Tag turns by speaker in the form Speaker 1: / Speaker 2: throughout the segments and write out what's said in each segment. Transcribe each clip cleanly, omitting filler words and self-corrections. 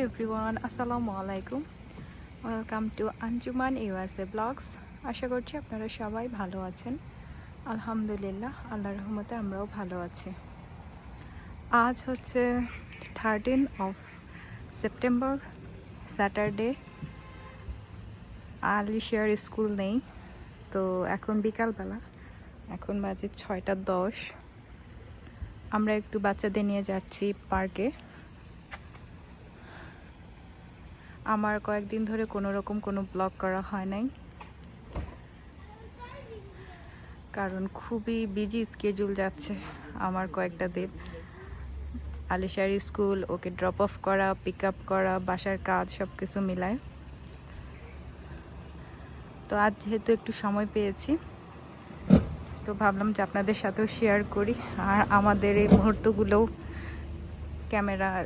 Speaker 1: Everyone, আসসালামু আলাইকুম। Welcome to Anjuman USA blogs. আশা করছি আপনারা সবাই ভালো আছেন। আলহামদুলিল্লাহ, আল্লাহর রহমতে আমরাও ভালো আছি। আজ হচ্ছে 13 সেপ্টেম্বর, স্যাটারডে। আলিশিয়ার স্কুল নেই, তো এখন বিকালবেলা, এখন বাজে 6:10। আমরা একটু বাচ্চাদের নিয়ে যাচ্ছি পার্কে। আমার কয়েকদিন ধরে কোনো রকম কোনো ব্লগ করা হয় নাই, কারণ খুবই বিজি স্কেডিউল যাচ্ছে আমার কয়েকটা দিন। আলিশার স্কুল, ওকে ড্রপ অফ করা, পিক আপ করা, বাসার কাজ সব কিছু মিলায়। তো আজ যেহেতু একটু সময় পেয়েছি, তো ভাবলাম যে আপনাদের সাথেও শেয়ার করি, আর আমাদের এই মুহূর্তগুলোও ক্যামেরার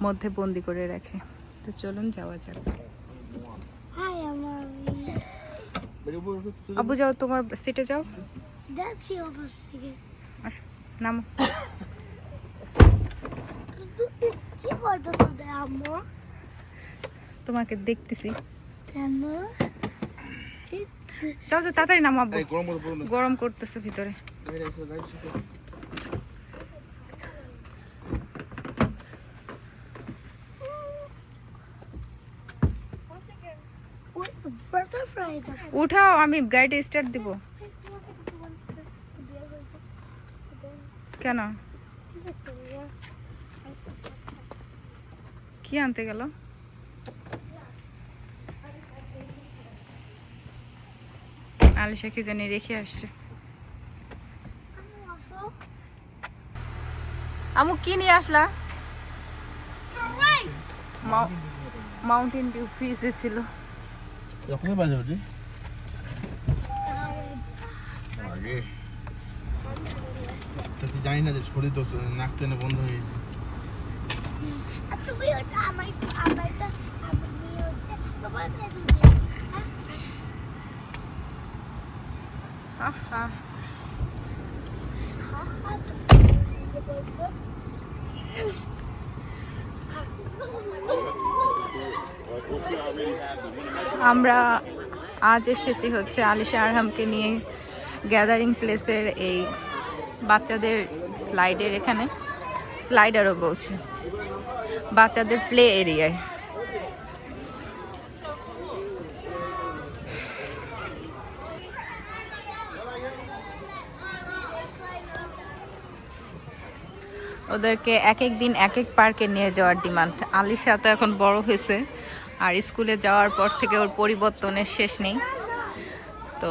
Speaker 1: মধ্যে বন্দি করে রাখে। তো চলুন যাওয়া যাক। আবু যাও, তোমার সিটে যাও।
Speaker 2: যাচ্ছি অবশ্যই।
Speaker 1: আসো, নামো।
Speaker 2: কি করতেছো আম্মু?
Speaker 1: তোমাকে দেখতেছি।
Speaker 2: কেন?
Speaker 1: যাও যাও, তাড়াতাড়ি নামো আব্বু, গরম করতেছে ভিতরে। উঠাও, আমি গাড়িটা স্টার্ট দিব। কেন, কি আনতে গেল? আলিশা কি জানি রেখে আসছে। আমু কি নিয়ে আসলা? মাউন্টেন ডিউ ফ্রিজে ছিল।
Speaker 3: জানি না যে শরীর তো নাক টেনে বন্ধ হয়ে গেছে।
Speaker 1: আমরা আজ এসেছি হচ্ছে আলিশা আরহামকে নিয়ে গ্যাদারিং প্লেসের এই বাচ্চাদের স্লাইডের, এখানে স্লাইডারও বলছে, বাচ্চাদের প্লে এরিয়ায়। ওদেরকে এক এক দিন এক এক পার্কে নিয়ে যাওয়ার ডিমান্ড। আলিশা তো এখন বড় হয়েছে, আর স্কুলে যাওয়ার পর থেকে ওর পরিবর্তনের শেষ নেই। তো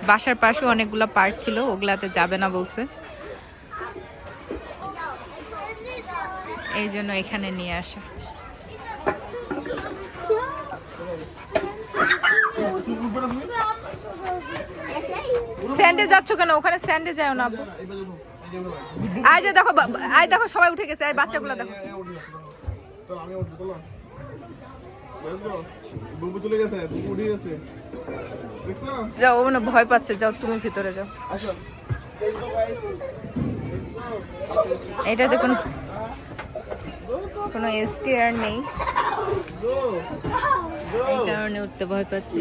Speaker 1: বাসার পাশে অনেকগুলো পার্ক ছিল, ওগুলাতে যাবে না বলছে, এই জন্য এখানে নিয়ে আসা। স্যান্ডে যাচ্ছ কেন? ওখানে স্যান্ডে যাও না। আয় যে দেখো, আয় দেখো সবাই উঠে গেছে, বাচ্চাগুলো দেখো। যাও, ও না ভয় পাচ্ছে, যাও তুমি ভিতরে যাও। এটা দেখুন, কোনো এসটিআর নেই, এই কারণে উঠতে ভয় পাচ্ছি।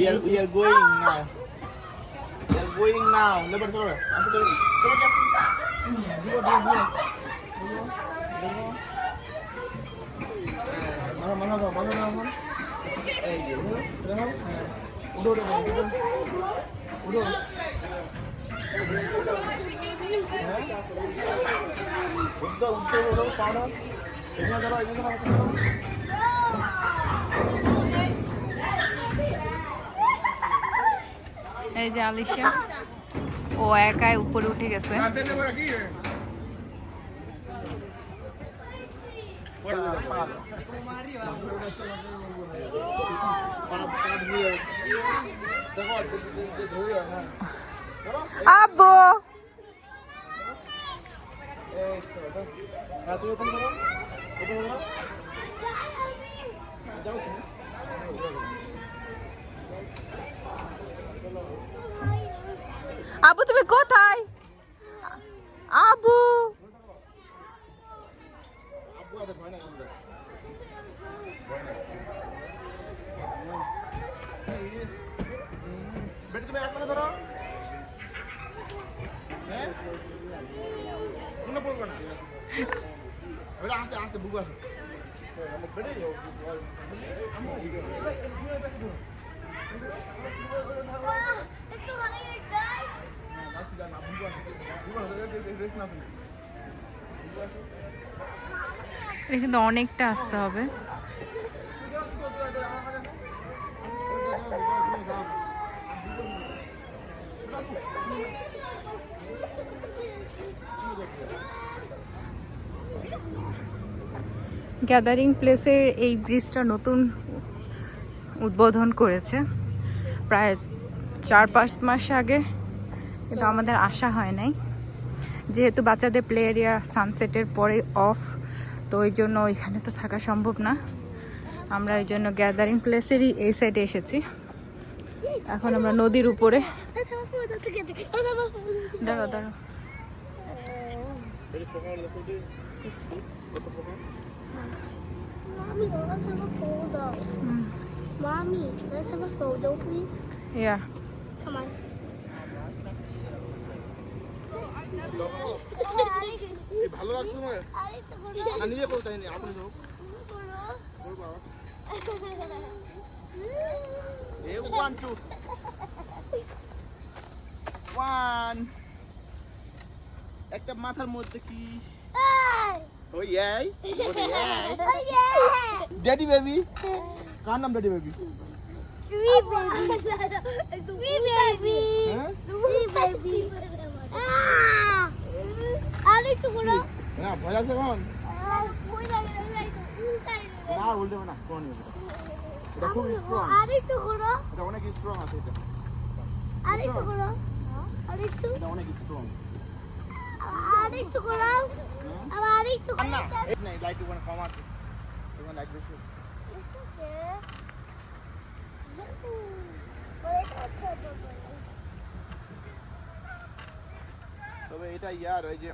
Speaker 1: এই যে আলিশা, ও একাই উপরে উঠে গেছে। আব্বু, আব্বু তুমি কোথায়? আব্বু
Speaker 3: আমাদের ভয় নাই আমাদের বেটি তুমি এক মানে ধরো হ্যাঁ কোনো পড়বে না ওটা আস্তে আস্তে বুক আসে বেটি
Speaker 1: এটা কিন্তু অনেকটা আসতে হবে। গ্যাদারিং প্লেসের এই ব্রিজটা নতুন উদ্বোধন করেছে প্রায় 4-5 মাস আগে, কিন্তু আমাদের আসা হয় নাই যেহেতু বাচ্চাদের প্লে এরিয়া সানসেটের পরে অফ, তো ওই জন্য ওইখানে তো থাকা সম্ভব না। আমরা ওই জন্য গ্যাদারিং প্লেসেরই এই সাইডে এসেছি। এখন আমরা নদীর উপরে। দাঁড়াও দাঁড়াও,
Speaker 2: Mommy, let's have a photo. Mommy, let's have a photo, please.
Speaker 1: Yeah
Speaker 2: Come on.
Speaker 3: ভালো লাগছে তোমার না নিজে বলতে নেই আপনি তো এই 1 2 1 একটা মাথার মধ্যে কি ওই এই ড্যাডি বেবি কার নাম ড্যাডি বেবি
Speaker 2: Three baby.
Speaker 3: হ্যাঁ
Speaker 2: Three baby. আরেকটু করো।
Speaker 3: না ভয় লাগছে কোন
Speaker 2: ভয় লাগে
Speaker 3: না উল্টে না কোন এটা খুব স্ট্রং
Speaker 2: আরেকটু করো।
Speaker 3: এটা অনেক স্ট্রং আছে এটা
Speaker 2: আরেকটু করো। আরেকটু
Speaker 3: এটা অনেক স্ট্রং
Speaker 2: আরেকটু করো। আবার আরেকটু করো।
Speaker 3: না এই লাইট ওখানে কম আছে ওখানে লাইট বেশি তবে এটা ইয়ার ওই যে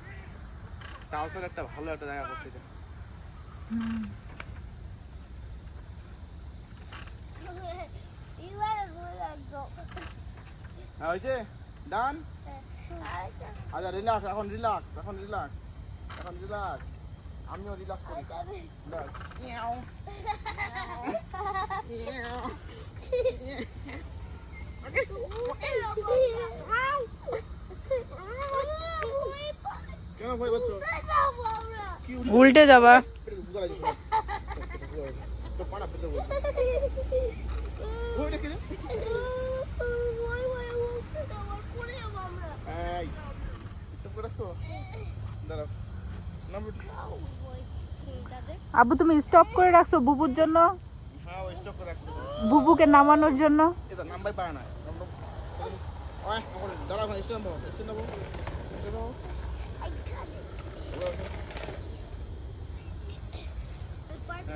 Speaker 3: কাউসার একটা ভালো একটা জায়গা করছে এটা হ্যাঁ হয়েছে ডান আচ্ছা রিল্যাক্স এখন রিল্যাক্স আমিও রিল্যাক্স করি কেন ভয় পাচ্ছ
Speaker 1: উল্টে যাবা।
Speaker 3: তো পানা পেতে বলছি ওইটা কি রে এই তো করেছো দাঁড়াও নাম্বার
Speaker 1: আব্বু তুমি স্টপ করে রাখছো বুবুর জন্য,
Speaker 3: হ্যাঁ ওই স্টপ করে রাখছি
Speaker 1: বুবুকে নামানোর জন্য।
Speaker 3: এটা নাম্বার পায় না ওই দাঁড়াও স্ট্যান্ড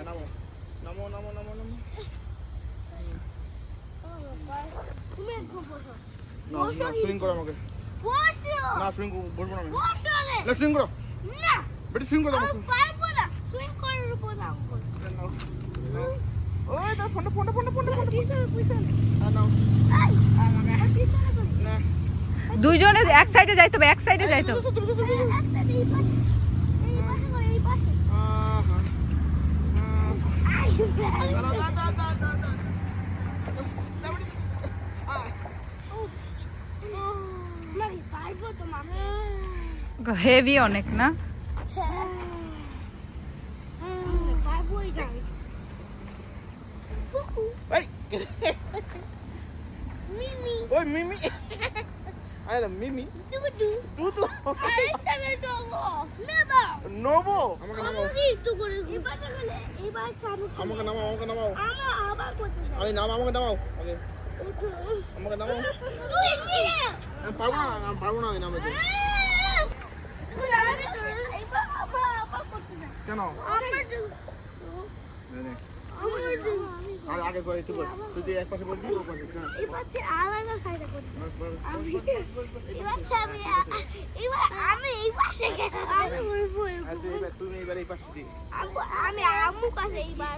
Speaker 3: নাও নামো না সুইং করো আমাকে না সুইং বলবো না না সুইং করো বেটি সুইং করো আমাকে ওই দা ফোন নাও না
Speaker 1: দুইজনে এক সাইডে যাইতে হবে, এক সাইডে যাইতে হবে। হেভি অনেক না?
Speaker 3: ওই মিমি আরে মিমি দুদু নবো আমাকে নামাও আমি আমাকে নামাও আগে আমাকে নামাও পারবো না আমি নামাতে কেন আর আগে করে তুই বল তুই যে এক পাশে বলবি ও পাশে না
Speaker 2: এবার আলাদা সাইডে করতে আমি আমি এই পাশে আমি বলবো
Speaker 3: আচ্ছা এবার তুমি এবার এই পাশে দি
Speaker 2: আমি আম্মু কাছে এইবার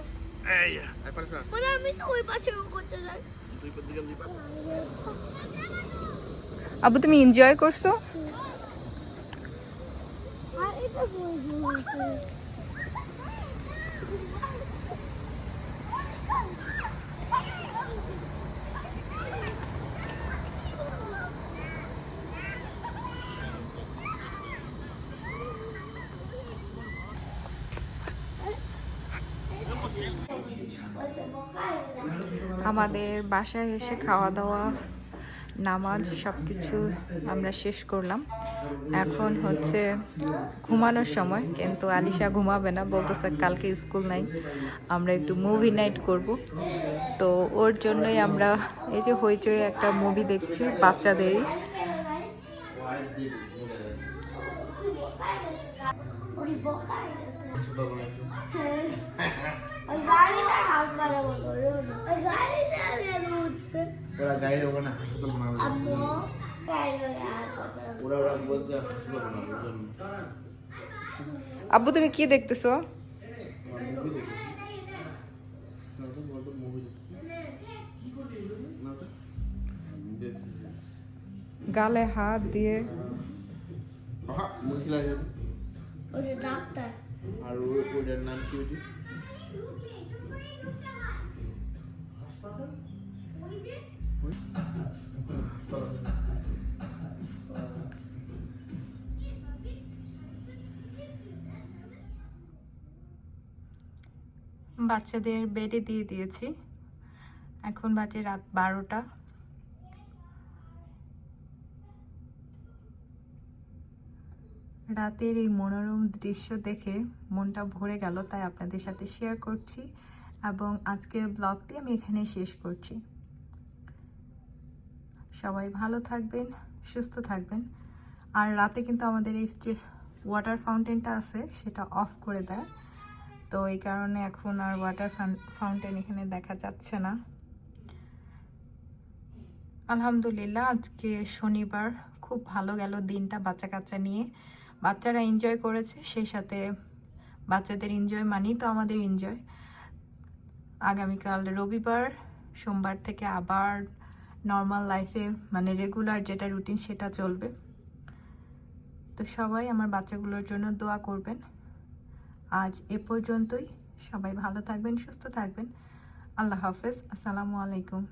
Speaker 3: এই এক পাশে না
Speaker 2: মানে আমি তো ওই পাশে করতে যাই
Speaker 3: দুই পাশে দিকে দুই পাশে
Speaker 1: আব্বু তুমি এনজয় করছো?
Speaker 2: আর এটা বলবো
Speaker 1: আমাদের বাসায় এসে খাওয়া দাওয়া নামাজ সব কিছু আমরা শেষ করলাম। এখন হচ্ছে ঘুমানোর সময়, কিন্তু আলিশা ঘুমাবে না, বলতেছে কালকে স্কুল নাই, আমরা একটু মুভি নাইট করব। তো ওর জন্যই আমরা এই যে হইচই একটা মুভি দেখছি বাচ্চাদেরই।
Speaker 3: ওরা গাইলে ওখানে হাসপাতাল মারা ওরা ওরা বলতে হাসপাতাল না
Speaker 1: আব্বু তুমি কি দেখতেছো? গালে হাত দিয়ে
Speaker 2: ডাক্তার
Speaker 3: আর ওটার নাম কি ওটি
Speaker 1: বাচ্চাদের বেডে দিয়ে দিয়েছি, এখন বাজে রাত 12টা। রাতের এই মনোরম দৃশ্য দেখে মনটা ভরে গেল, তাই আপনাদের সাথে শেয়ার করছি এবং আজকের ব্লগটি আমি এখানেই শেষ করছি। সবাই ভালো থাকবেন, সুস্থ থাকবেন। আর রাতে কিন্তু আমাদের এই যে ওয়াটার ফাউন্টেনটা আছে সেটা অফ করে দেয়, তো এই কারণে এখন আর ওয়াটার ফাউন্টেন এখানে দেখা যাচ্ছে না। আলহামদুলিল্লাহ আজকে শনিবার খুব ভালো গেল দিনটা বাচ্চা কাচ্চা নিয়ে। বাচ্চারা এনজয় করেছে, সেই সাথে বাচ্চাদের এনজয় মানেই তো আমাদের এনজয়। আগামীকাল রবিবার, সোমবার থেকে আবার নর্মাল লাইফে মানে রেগুলার যেটা রুটিন সেটা চলবে। তো সবাই আমার বাচ্চাগুলোর জন্য দোয়া করবেন। আজ এ পর্যন্তই, সবাই ভালো থাকবেন, সুস্থ থাকবেন। আল্লাহ হাফেজ, আসসালামু আলাইকুম।